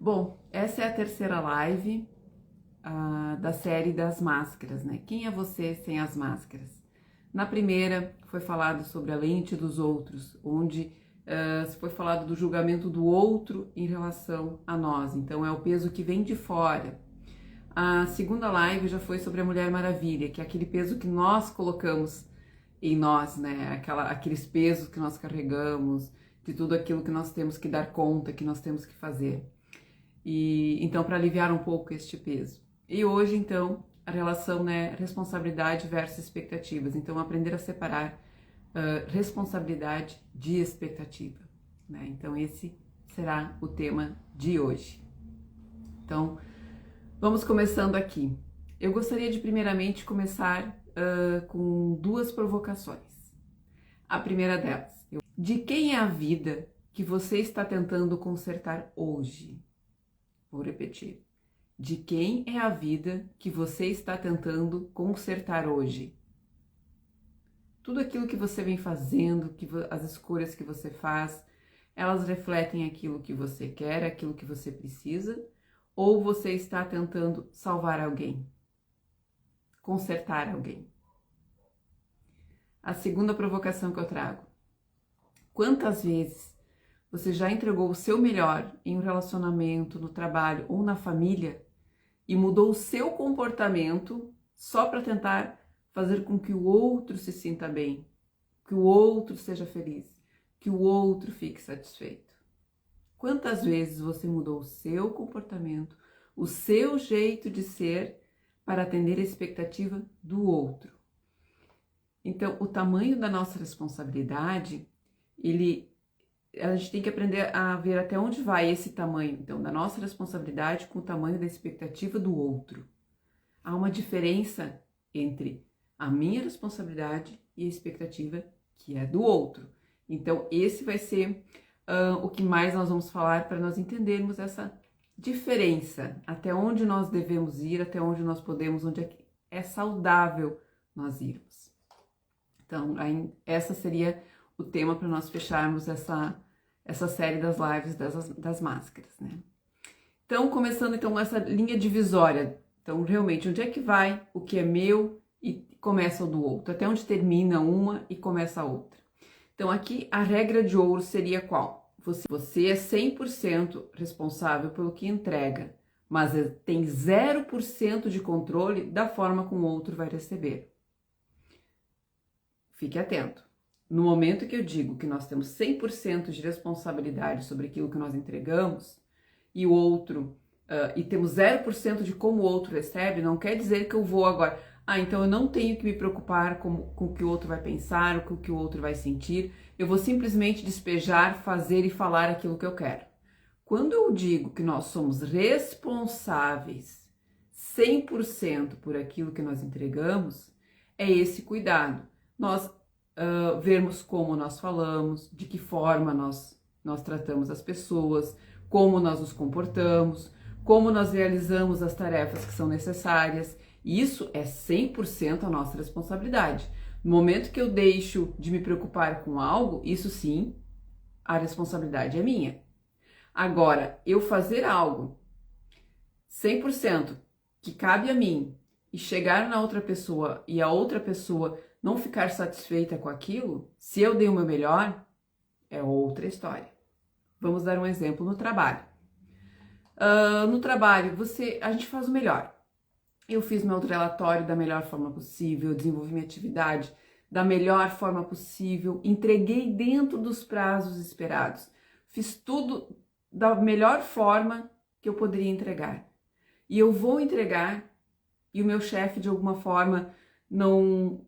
Bom, essa é a terceira live da série das máscaras, né? Quem é você sem as máscaras? Na primeira foi falado sobre a lente dos outros, onde foi falado do julgamento do outro em relação a nós. Então é o peso que vem de fora. A segunda live já foi sobre a Mulher Maravilha, que é aquele peso que nós colocamos em nós, né? Aqueles pesos que nós carregamos, de tudo aquilo que nós temos que dar conta, que nós temos que fazer. E então, para aliviar um pouco este peso. E hoje, então, a relação, né, responsabilidade versus expectativas. Então, aprender a separar responsabilidade de expectativa, né? Então, esse será o tema de hoje. Então, vamos começando aqui. Eu gostaria de, primeiramente, começar com duas provocações. A primeira delas, de quem é a vida que você está tentando consertar hoje? Vou repetir. De quem é a vida que você está tentando consertar hoje? Tudo aquilo que você vem fazendo, as escolhas que você faz, elas refletem aquilo que você quer, aquilo que você precisa, ou você está tentando salvar alguém? Consertar alguém? A segunda provocação que eu trago. Quantas vezes você já entregou o seu melhor em um relacionamento, no trabalho ou na família e mudou o seu comportamento só para tentar fazer com que o outro se sinta bem, que o outro seja feliz, que o outro fique satisfeito? Quantas vezes você mudou o seu comportamento, o seu jeito de ser para atender a expectativa do outro? Então, o tamanho da nossa responsabilidade, a gente tem que aprender a ver até onde vai esse tamanho, então, da nossa responsabilidade com o tamanho da expectativa do outro. Há uma diferença entre a minha responsabilidade e a expectativa que é do outro. Então, esse vai ser o que mais nós vamos falar para nós entendermos essa diferença, até onde nós devemos ir, até onde nós podemos, onde é saudável nós irmos. Então, essa seria o tema para nós fecharmos essa série das lives das máscaras, né? Então, começando então essa linha divisória. Então, realmente, onde é que vai o que é meu e começa o do outro? Até onde termina uma e começa a outra? Então, aqui a regra de ouro seria qual? Você é 100% responsável pelo que entrega, mas tem 0% de controle da forma como o outro vai receber. Fique atento. No momento que eu digo que nós temos 100% de responsabilidade sobre aquilo que nós entregamos e o outro, e temos 0% de como o outro recebe, não quer dizer que eu vou agora, então eu não tenho que me preocupar com o que o outro vai pensar, com o que o outro vai sentir, eu vou simplesmente despejar, fazer e falar aquilo que eu quero. Quando eu digo que nós somos responsáveis 100% por aquilo que nós entregamos, é esse cuidado. Nós vermos como nós falamos, de que forma nós tratamos as pessoas, como nós nos comportamos, como nós realizamos as tarefas que são necessárias. Isso é 100% a nossa responsabilidade. No momento que eu deixo de me preocupar com algo, isso sim, a responsabilidade é minha. Agora, eu fazer algo 100% que cabe a mim e chegar na outra pessoa e a outra pessoa não ficar satisfeita com aquilo, se eu dei o meu melhor, é outra história. Vamos dar um exemplo no trabalho. No trabalho, a gente faz o melhor. Eu fiz meu relatório da melhor forma possível, desenvolvi minha atividade da melhor forma possível, entreguei dentro dos prazos esperados, fiz tudo da melhor forma que eu poderia entregar. E eu vou entregar e o meu chefe, de alguma forma, não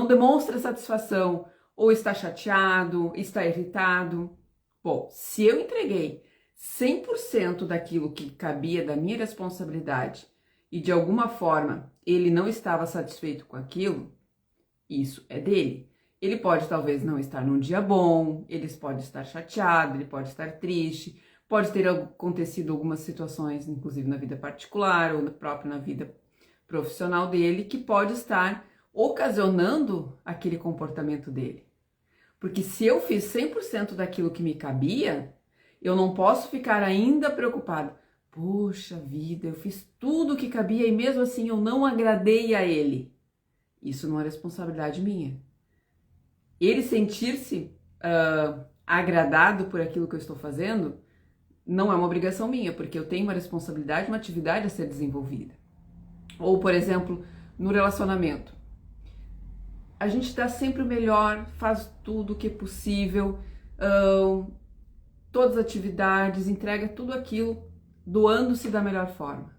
demonstra satisfação, ou está chateado, está irritado. Bom, se eu entreguei 100% daquilo que cabia da minha responsabilidade e de alguma forma ele não estava satisfeito com aquilo, isso é dele. Ele pode talvez não estar num dia bom, ele pode estar chateado, ele pode estar triste, pode ter acontecido algumas situações, inclusive na vida particular ou na vida profissional dele, que pode estar ocasionando aquele comportamento dele. Porque se eu fiz 100% daquilo que me cabia, Eu não posso ficar ainda preocupado. Poxa vida, eu fiz tudo o que cabia e mesmo assim eu não agradei a ele. Isso não é responsabilidade minha. Ele sentir-se agradado por aquilo que eu estou fazendo não é uma obrigação minha, porque eu tenho uma responsabilidade, uma atividade a ser desenvolvida. Ou, por exemplo, no relacionamento. A gente dá sempre o melhor, faz tudo o que é possível, todas as atividades, entrega tudo aquilo, doando-se da melhor forma.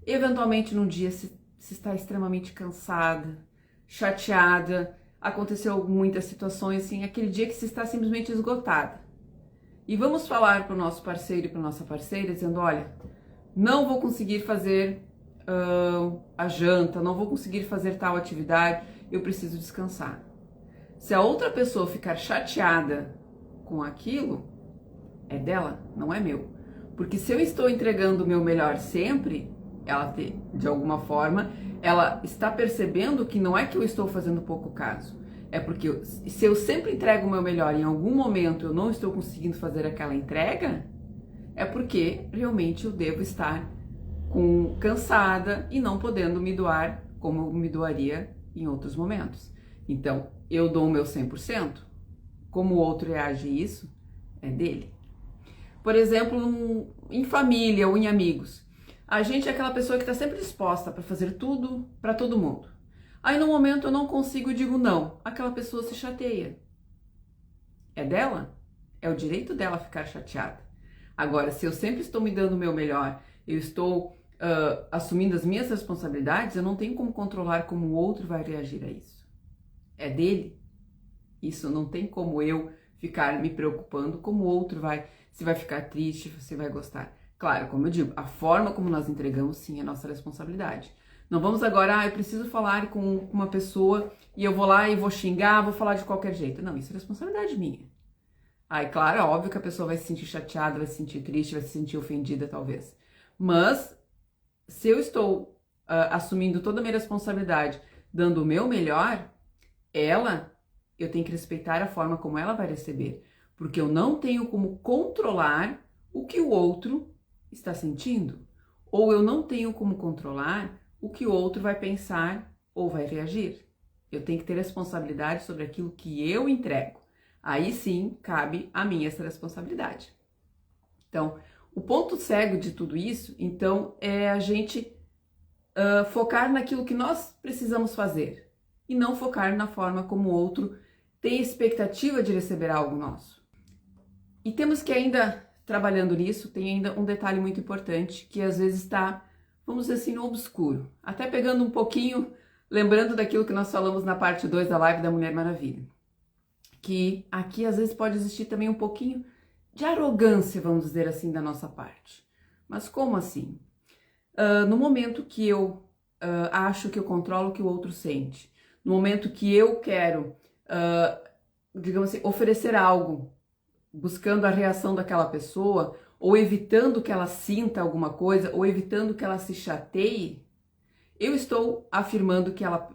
Eventualmente, num dia, se está extremamente cansada, chateada, aconteceu muitas situações, assim, aquele dia que se está simplesmente esgotada. E vamos falar para o nosso parceiro e para a nossa parceira, dizendo, olha, não vou conseguir fazer a janta, não vou conseguir fazer tal atividade, eu preciso descansar. Se a outra pessoa ficar chateada com aquilo, é dela, não é meu. Porque se eu estou entregando o meu melhor sempre, ela de alguma forma, ela está percebendo que não é que eu estou fazendo pouco caso. É porque se eu sempre entrego o meu melhor e em algum momento eu não estou conseguindo fazer aquela entrega, é porque realmente eu devo estar cansada e não podendo me doar como eu me doaria em outros momentos. Então, eu dou o meu 100%, como o outro reage a isso, é dele. Por exemplo, em família ou em amigos, a gente é aquela pessoa que está sempre disposta para fazer tudo para todo mundo. Aí no momento eu não consigo e digo não, aquela pessoa se chateia. É dela? É o direito dela ficar chateada. Agora, se eu sempre estou me dando o meu melhor, eu estou assumindo as minhas responsabilidades, eu não tenho como controlar como o outro vai reagir a isso. É dele. Isso não tem como eu ficar me preocupando como o outro vai, se vai ficar triste, se vai gostar. Claro, como eu digo, a forma como nós entregamos sim é nossa responsabilidade. Não vamos agora, eu preciso falar com uma pessoa e eu vou lá e vou xingar, vou falar de qualquer jeito. Não, isso é responsabilidade minha. Aí, claro, é óbvio que a pessoa vai se sentir chateada, vai se sentir triste, vai se sentir ofendida, talvez. Mas, se eu estou assumindo toda a minha responsabilidade, dando o meu melhor, eu tenho que respeitar a forma como ela vai receber. Porque eu não tenho como controlar o que o outro está sentindo. Ou eu não tenho como controlar o que o outro vai pensar ou vai reagir. Eu tenho que ter responsabilidade sobre aquilo que eu entrego. Aí sim, cabe a mim essa responsabilidade. Então, o ponto cego de tudo isso, então, é a gente focar naquilo que nós precisamos fazer e não focar na forma como o outro tem expectativa de receber algo nosso. E temos que ainda, trabalhando nisso, tem ainda um detalhe muito importante que às vezes está, vamos dizer assim, no obscuro. Até pegando um pouquinho, lembrando daquilo que nós falamos na parte 2 da live da Mulher Maravilha. Que aqui às vezes pode existir também um pouquinho de arrogância, vamos dizer assim, da nossa parte. Mas como assim? No momento que eu acho que eu controlo o que o outro sente, no momento que eu quero, digamos assim, oferecer algo, buscando a reação daquela pessoa, ou evitando que ela sinta alguma coisa, ou evitando que ela se chateie, eu estou afirmando que ela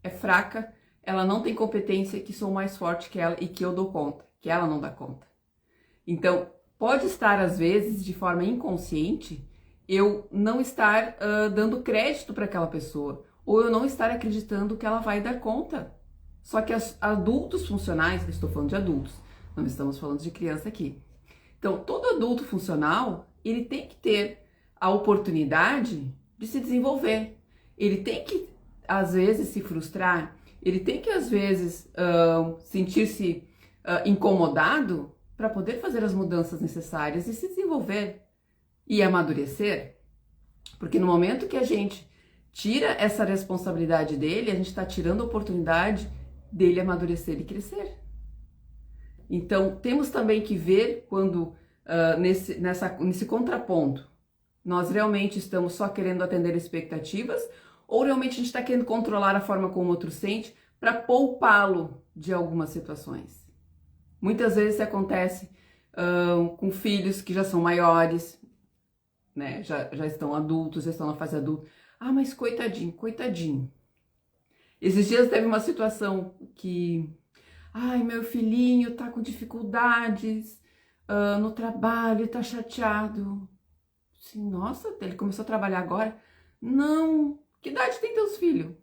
é fraca, ela não tem competência, que sou mais forte que ela e que eu dou conta, que ela não dá conta. Então, pode estar às vezes, de forma inconsciente, eu não estar dando crédito para aquela pessoa, ou eu não estar acreditando que ela vai dar conta. Só que adultos funcionais, estou falando de adultos, não estamos falando de criança aqui. Então, todo adulto funcional, ele tem que ter a oportunidade de se desenvolver. Ele tem que, às vezes, se frustrar, ele tem que, às vezes, sentir-se incomodado para poder fazer as mudanças necessárias e se desenvolver e amadurecer. Porque no momento que a gente tira essa responsabilidade dele, a gente está tirando a oportunidade dele amadurecer e crescer. Então, temos também que ver quando, nesse contraponto, nós realmente estamos só querendo atender expectativas ou realmente a gente está querendo controlar a forma como o outro sente para poupá-lo de algumas situações. Muitas vezes isso acontece com filhos que já são maiores, né? Já estão adultos, já estão na fase adulta. Ah, mas coitadinho, coitadinho. Esses dias teve uma situação que... Ai, meu filhinho tá com dificuldades no trabalho, tá chateado. Assim, nossa, ele começou a trabalhar agora? Não. Que idade tem teus filhos?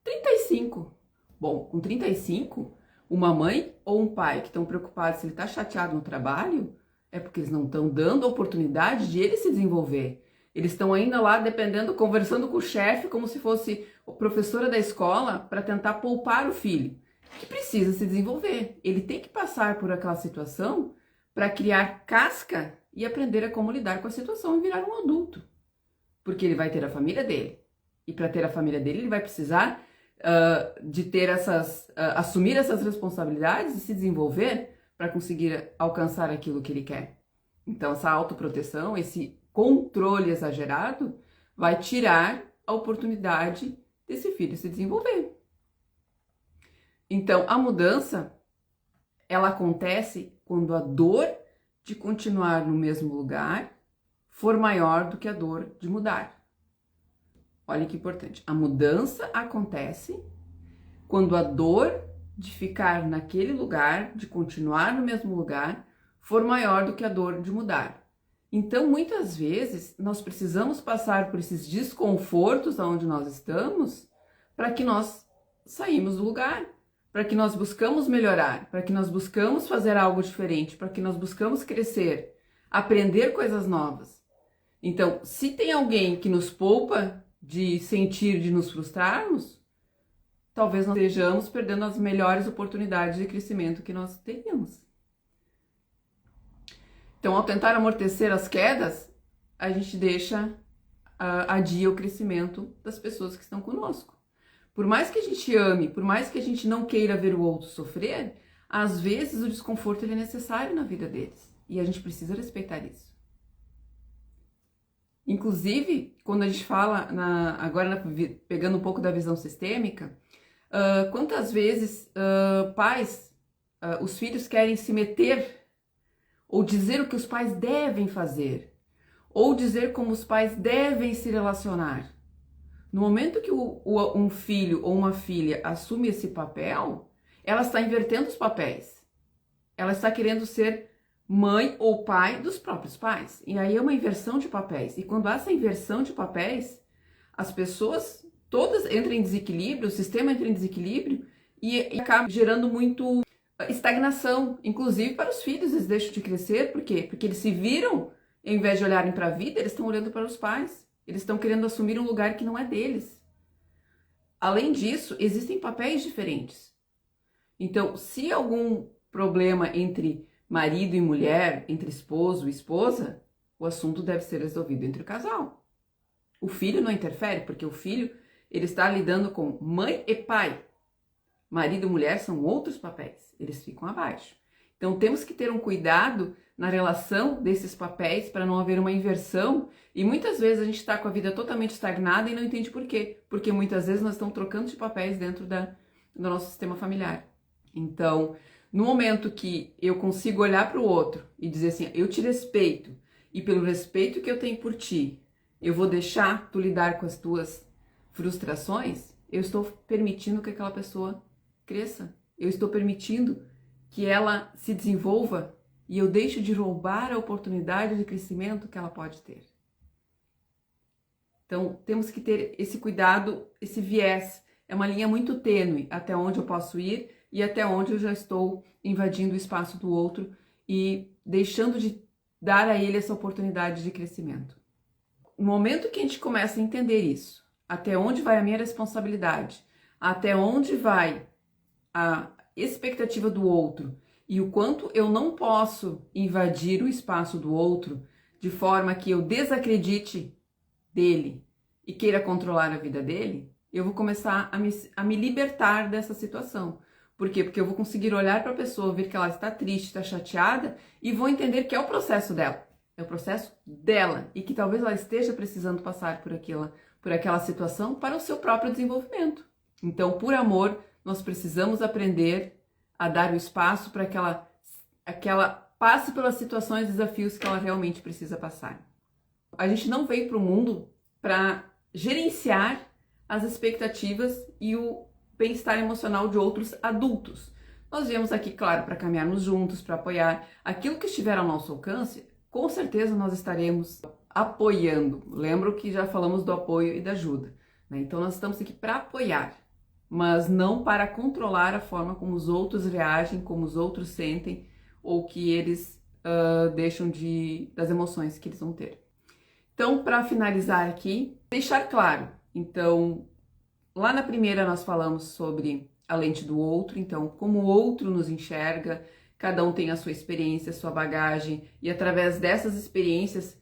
35. Bom, com 35, uma mãe ou um pai que estão preocupados se ele tá chateado no trabalho, é porque eles não estão dando a oportunidade de ele se desenvolver. Eles estão ainda lá dependendo, conversando com o chefe como se fosse a professora da escola para tentar poupar o filho, que precisa se desenvolver. Ele tem que passar por aquela situação para criar casca e aprender a como lidar com a situação e virar um adulto. Porque ele vai ter a família dele. E para ter a família dele, ele vai precisar de ter assumir essas responsabilidades e se desenvolver para conseguir alcançar aquilo que ele quer. Então, essa autoproteção, esse controle exagerado, vai tirar a oportunidade desse filho se desenvolver. Então, a mudança, ela acontece quando a dor de continuar no mesmo lugar for maior do que a dor de mudar. Olha que importante. A mudança acontece quando a dor de ficar naquele lugar, de continuar no mesmo lugar, for maior do que a dor de mudar. Então, muitas vezes, nós precisamos passar por esses desconfortos onde nós estamos para que nós saímos do lugar, para que nós buscamos melhorar, para que nós buscamos fazer algo diferente, para que nós buscamos crescer, aprender coisas novas. Então, se tem alguém que nos poupa de sentir, de nos frustrarmos, talvez nós estejamos perdendo as melhores oportunidades de crescimento que nós teríamos. Então, ao tentar amortecer as quedas, a gente adia o crescimento das pessoas que estão conosco. Por mais que a gente ame, por mais que a gente não queira ver o outro sofrer, às vezes o desconforto ele é necessário na vida deles. E a gente precisa respeitar isso. Inclusive, quando a gente fala, pegando um pouco da visão sistêmica, quantas vezes pais, os filhos querem se meter ou dizer o que os pais devem fazer, ou dizer como os pais devem se relacionar. No momento que um filho ou uma filha assume esse papel, ela está invertendo os papéis. Ela está querendo ser mãe ou pai dos próprios pais. E aí é uma inversão de papéis. E quando há essa inversão de papéis, as pessoas todas entram em desequilíbrio, o sistema entra em desequilíbrio e acaba gerando muito estagnação, inclusive para os filhos. Eles deixam de crescer, por quê? Porque eles se viram, ao invés de olharem para a vida, eles estão olhando para os pais. Eles estão querendo assumir um lugar que não é deles. Além disso, existem papéis diferentes. Então, se algum problema entre marido e mulher, entre esposo e esposa, o assunto deve ser resolvido entre o casal. O filho não interfere, porque o filho ele está lidando com mãe e pai. Marido e mulher são outros papéis, eles ficam abaixo. Então, temos que ter um cuidado na relação desses papéis para não haver uma inversão. E muitas vezes a gente está com a vida totalmente estagnada e não entende por quê. Porque muitas vezes nós estamos trocando de papéis dentro do nosso sistema familiar. Então, no momento que eu consigo olhar para o outro e dizer assim, eu te respeito, e pelo respeito que eu tenho por ti, eu vou deixar tu lidar com as tuas frustrações, eu estou permitindo que aquela pessoa cresça. Eu estou permitindo que ela se desenvolva e eu deixo de roubar a oportunidade de crescimento que ela pode ter. Então, temos que ter esse cuidado, esse viés. É uma linha muito tênue até onde eu posso ir e até onde eu já estou invadindo o espaço do outro e deixando de dar a ele essa oportunidade de crescimento. No momento que a gente começa a entender isso, até onde vai a minha responsabilidade, até onde vai a expectativa do outro e o quanto eu não posso invadir o espaço do outro de forma que eu desacredite dele e queira controlar a vida dele, eu vou começar a me libertar dessa situação. Por quê? Porque eu vou conseguir olhar para a pessoa, ver que ela está triste, está chateada e vou entender que é o processo dela. É o processo dela e que talvez ela esteja precisando passar por aquela situação para o seu próprio desenvolvimento. Então, por amor, nós precisamos aprender a dar o espaço para que ela passe pelas situações e desafios que ela realmente precisa passar. A gente não veio para o mundo para gerenciar as expectativas e o bem-estar emocional de outros adultos. Nós viemos aqui, claro, para caminharmos juntos, para apoiar aquilo que estiver ao nosso alcance. Com certeza nós estaremos apoiando. Lembro que já falamos do apoio e da ajuda, né? Então nós estamos aqui para apoiar, mas não para controlar a forma como os outros reagem, como os outros sentem ou que eles deixam das emoções que eles vão ter. Então, para finalizar aqui, deixar claro. Então, lá na primeira nós falamos sobre a lente do outro, então como o outro nos enxerga, cada um tem a sua experiência, a sua bagagem, e através dessas experiências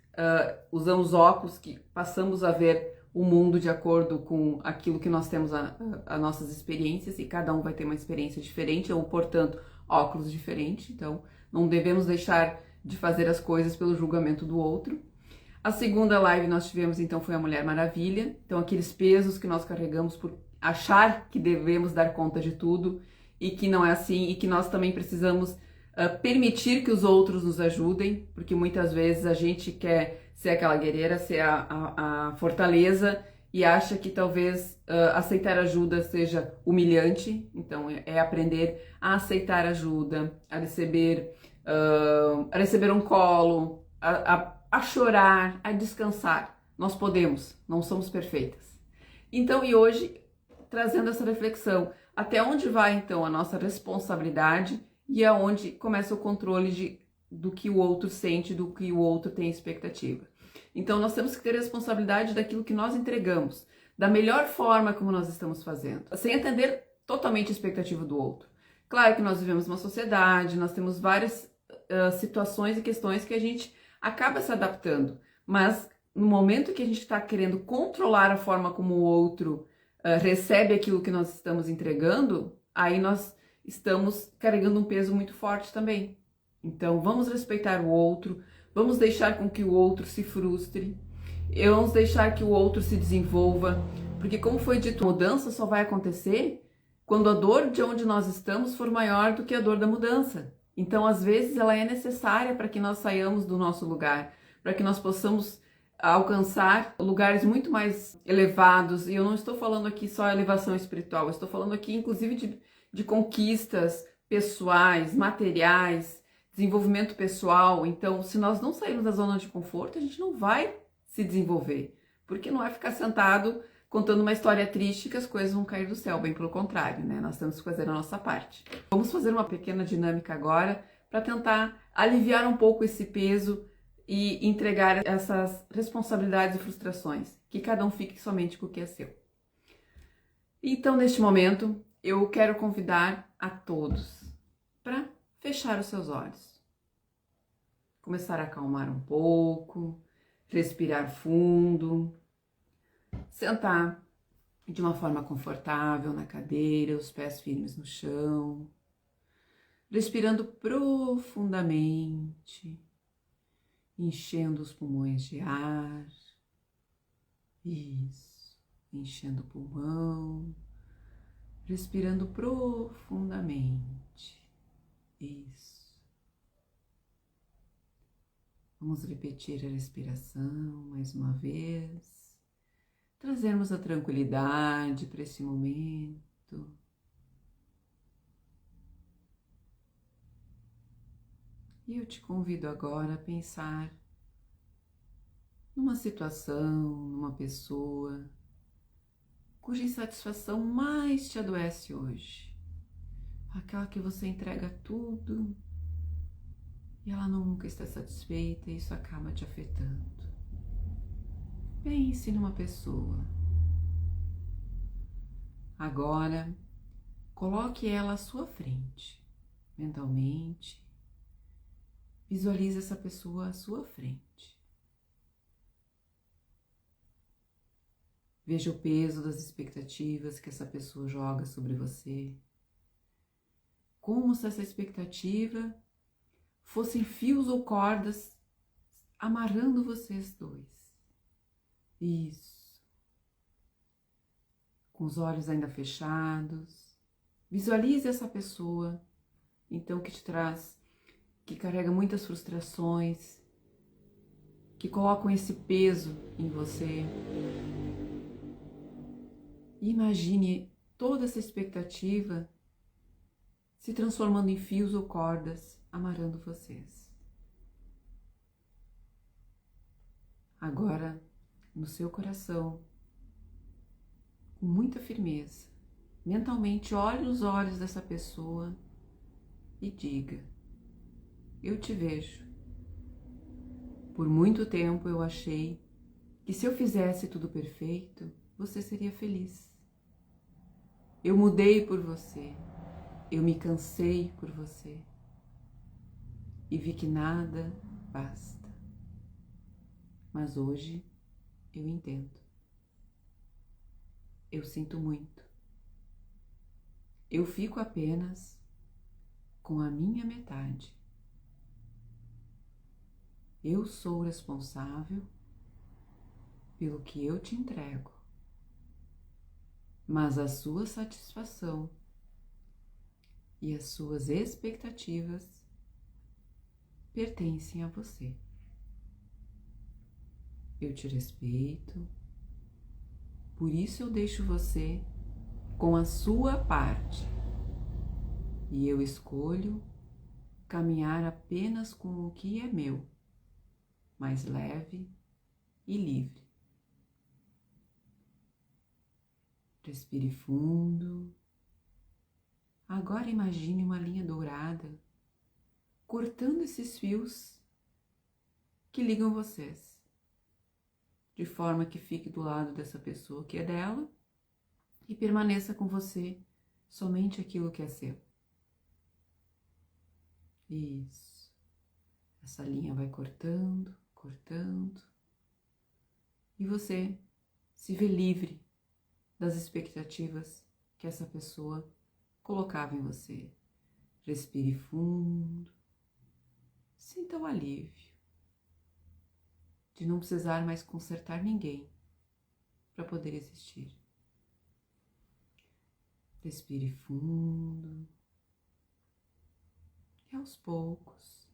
usamos óculos que passamos a ver o mundo de acordo com aquilo que nós temos as nossas experiências, e cada um vai ter uma experiência diferente, ou portanto óculos diferentes, então não devemos deixar de fazer as coisas pelo julgamento do outro. A segunda live nós tivemos então foi a Mulher Maravilha, então aqueles pesos que nós carregamos por achar que devemos dar conta de tudo e que não é assim, e que nós também precisamos permitir que os outros nos ajudem, porque muitas vezes a gente quer ser aquela guerreira, ser a fortaleza, e acha que talvez aceitar ajuda seja humilhante. Então é aprender a aceitar ajuda, a receber um colo, a chorar, a descansar. Nós podemos, não somos perfeitas. Então, e hoje, trazendo essa reflexão, até onde vai então a nossa responsabilidade e aonde começa o controle do que o outro sente, do que o outro tem expectativa. Então, nós temos que ter responsabilidade daquilo que nós entregamos, da melhor forma como nós estamos fazendo, sem atender totalmente a expectativa do outro. Claro que nós vivemos uma sociedade, nós temos várias situações e questões que a gente acaba se adaptando, mas no momento que a gente está querendo controlar a forma como o outro recebe aquilo que nós estamos entregando, aí nós estamos carregando um peso muito forte também. Então vamos respeitar o outro, vamos deixar com que o outro se frustre, vamos deixar que o outro se desenvolva, porque como foi dito, a mudança só vai acontecer quando a dor de onde nós estamos for maior do que a dor da mudança. Então, às vezes, ela é necessária para que nós saiamos do nosso lugar, para que nós possamos alcançar lugares muito mais elevados. E eu não estou falando aqui só elevação espiritual, eu estou falando aqui, inclusive, de conquistas pessoais, materiais, desenvolvimento pessoal. Então, se nós não sairmos da zona de conforto, a gente não vai se desenvolver, porque não é ficar sentado contando uma história triste que as coisas vão cair do céu, bem pelo contrário, né? Nós temos que fazer a nossa parte. Vamos fazer uma pequena dinâmica agora para tentar aliviar um pouco esse peso e entregar essas responsabilidades e frustrações, que cada um fique somente com o que é seu. Então, neste momento, eu quero convidar a todos para fechar os seus olhos, começar a acalmar um pouco, respirar fundo, sentar de uma forma confortável na cadeira, os pés firmes no chão, respirando profundamente, enchendo os pulmões de ar. Isso, enchendo o pulmão, respirando profundamente. Isso. Vamos repetir a respiração mais uma vez. Trazermos a tranquilidade para esse momento. E eu te convido agora a pensar numa situação, numa pessoa cuja insatisfação mais te adoece hoje. Aquela que você entrega tudo e ela nunca está satisfeita e isso acaba te afetando. Pense numa pessoa. Agora, coloque ela à sua frente, mentalmente. Visualize essa pessoa à sua frente. Veja o peso das expectativas que essa pessoa joga sobre você. Como se essa expectativa fossem fios ou cordas amarrando vocês dois. Isso. Com os olhos ainda fechados, visualize essa pessoa, então, que te traz, que carrega muitas frustrações, que colocam esse peso em você. E imagine toda essa expectativa se transformando em fios ou cordas, amarrando vocês. Agora, no seu coração, com muita firmeza, mentalmente olhe nos olhos dessa pessoa e diga: eu te vejo. Por muito tempo eu achei que se eu fizesse tudo perfeito, você seria feliz. Eu mudei por você, eu me cansei por você e vi que nada basta. Mas hoje eu entendo. Eu sinto muito. Eu fico apenas com a minha metade. Eu sou responsável pelo que eu te entrego, mas a sua satisfação e as suas expectativas pertencem a você. Eu te respeito, por isso eu deixo você com a sua parte e eu escolho caminhar apenas com o que é meu, mais leve e livre. Respire fundo. Agora imagine uma linha dourada cortando esses fios que ligam vocês, de forma que fique do lado dessa pessoa que é dela e permaneça com você somente aquilo que é seu. Isso. Essa linha vai cortando, cortando, e você se vê livre das expectativas que essa pessoa colocava em você. Respire fundo, sinta o alívio de não precisar mais consertar ninguém para poder existir. Respire fundo e aos poucos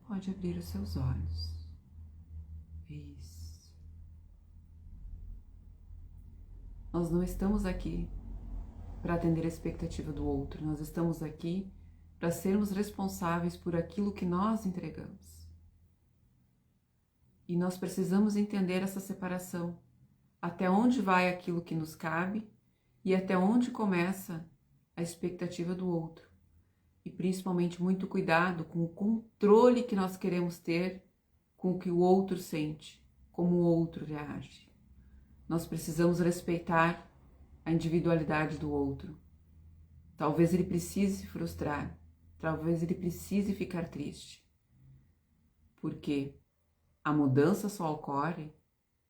pode abrir os seus olhos. Isso. Nós não estamos aqui para atender a expectativa do outro, nós estamos aqui para sermos responsáveis por aquilo que nós entregamos. E nós precisamos entender essa separação, até onde vai aquilo que nos cabe e até onde começa a expectativa do outro. E principalmente muito cuidado com o controle que nós queremos ter com o que o outro sente, como o outro reage. Nós precisamos respeitar a individualidade do outro. Talvez ele precise se frustrar, talvez ele precise ficar triste. Porque a mudança só ocorre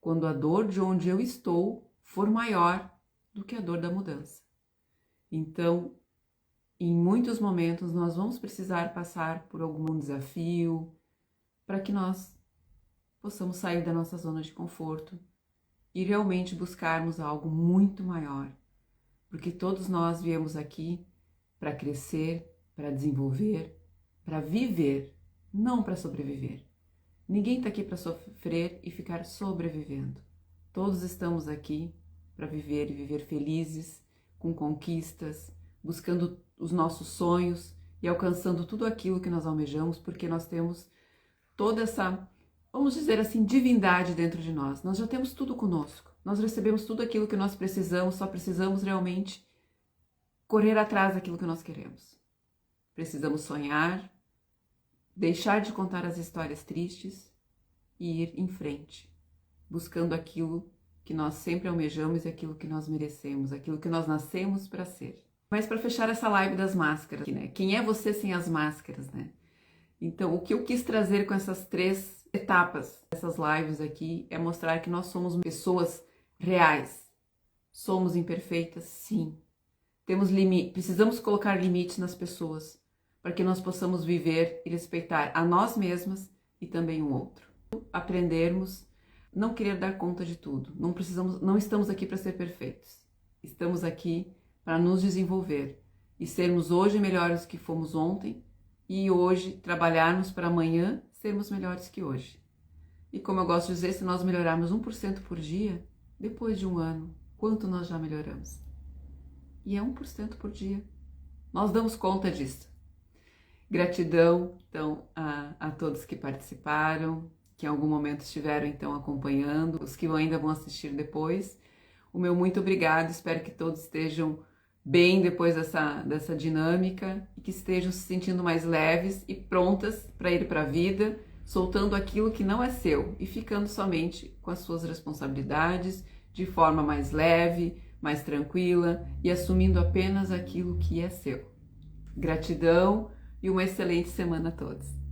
quando a dor de onde eu estou for maior do que a dor da mudança. Então, em muitos momentos nós vamos precisar passar por algum desafio para que nós possamos sair da nossa zona de conforto e realmente buscarmos algo muito maior, porque todos nós viemos aqui para crescer, para desenvolver, para viver, não para sobreviver. Ninguém está aqui para sofrer e ficar sobrevivendo. Todos estamos aqui para viver e viver felizes, com conquistas, buscando os nossos sonhos e alcançando tudo aquilo que nós almejamos, porque nós temos toda essa, vamos dizer assim, divindade dentro de nós. Nós já temos tudo conosco. Nós recebemos tudo aquilo que nós precisamos, só precisamos realmente correr atrás daquilo que nós queremos. Precisamos sonhar, deixar de contar as histórias tristes e ir em frente, buscando aquilo que nós sempre almejamos e aquilo que nós merecemos, aquilo que nós nascemos para ser. Mas para fechar essa live das máscaras, né? Quem é você sem as máscaras, né? Então, o que eu quis trazer com essas 3 etapas dessas lives aqui é mostrar que nós somos pessoas reais. Somos imperfeitas, sim. Temos limite, precisamos colocar limites nas pessoas para que nós possamos viver e respeitar a nós mesmas e também o outro. Aprendermos, não querer dar conta de tudo. Não estamos aqui para ser perfeitos. Estamos aqui para nos desenvolver e sermos hoje melhores que fomos ontem e hoje trabalharmos para amanhã sermos melhores que hoje. E como eu gosto de dizer, se nós melhorarmos 1% por dia, depois de um ano, quanto nós já melhoramos? E é 1% por dia. Nós damos conta disso. Gratidão, então, a todos que participaram, que em algum momento estiveram, então, acompanhando, os que ainda vão assistir depois. O meu muito obrigado, espero que todos estejam bem depois dessa dinâmica e que estejam se sentindo mais leves e prontas para ir para a vida, soltando aquilo que não é seu e ficando somente com as suas responsabilidades de forma mais leve, mais tranquila e assumindo apenas aquilo que é seu. Gratidão e uma excelente semana a todos.